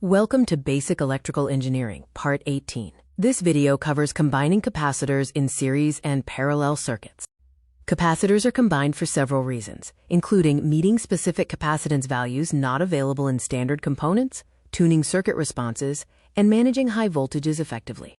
Welcome to Basic Electrical Engineering, Part 18. This video covers combining capacitors in series and parallel circuits. Capacitors are combined for several reasons, including meeting specific capacitance values not available in standard components, tuning circuit responses, and managing high voltages effectively.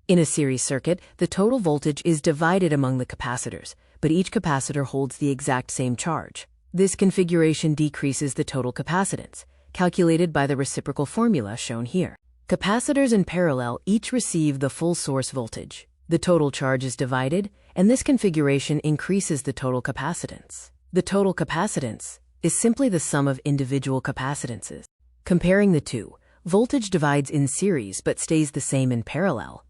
In a series circuit, the total voltage is divided among the capacitors, but each capacitor holds the exact same charge. This configuration decreases the total capacitance, calculated by the reciprocal formula shown here. Capacitors in parallel each receive the full source voltage. The total charge is divided, and this configuration increases the total capacitance. The total capacitance is simply the sum of individual capacitances. Comparing the two, voltage divides in series but stays the same in parallel.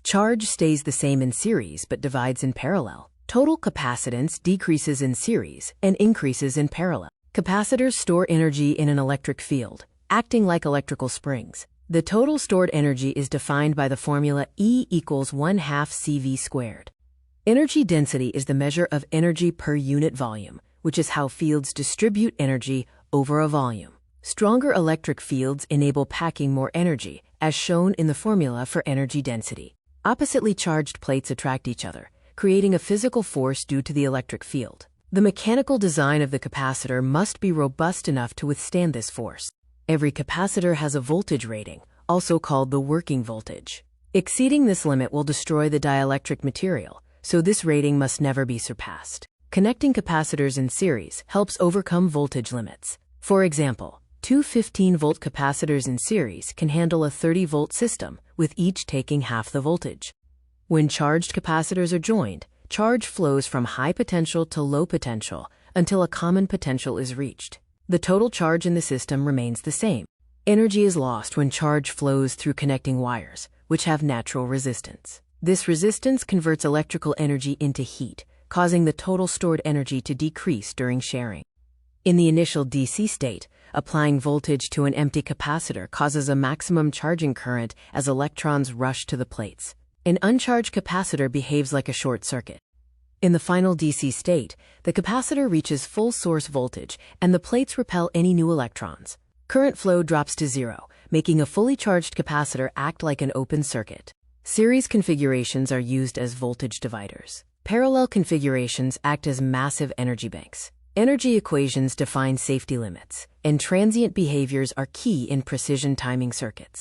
Charge stays the same in series but divides in parallel. Total capacitance decreases in series and increases in parallel. Capacitors store energy in an electric field, acting like electrical springs. The total stored energy is defined by the formula E equals 1/2 CV squared. Energy density is the measure of energy per unit volume, which is how fields distribute energy over a volume. Stronger electric fields enable packing more energy, as shown in the formula for energy density. Oppositely charged plates attract each other, creating a physical force due to the electric field. The mechanical design of the capacitor must be robust enough to withstand this force. Every capacitor has a voltage rating, also called the working voltage. Exceeding this limit will destroy the dielectric material, so this rating must never be surpassed. Connecting capacitors in series helps overcome voltage limits. For example, two 15-volt capacitors in series can handle a 30-volt system, with each taking half the voltage. When charged capacitors are joined, charge flows from high potential to low potential until a common potential is reached. The total charge in the system remains the same. Energy is lost when charge flows through connecting wires, which have natural resistance. This resistance converts electrical energy into heat, causing the total stored energy to decrease during sharing. In the initial DC state, applying voltage to an empty capacitor causes a maximum charging current as electrons rush to the plates. An uncharged capacitor behaves like a short circuit. In the final DC state, the capacitor reaches full source voltage and the plates repel any new electrons. Current flow drops to zero, making a fully charged capacitor act like an open circuit. Series configurations are used as voltage dividers. Parallel configurations act as massive energy banks. Energy equations define safety limits, and transient behaviors are key in precision timing circuits.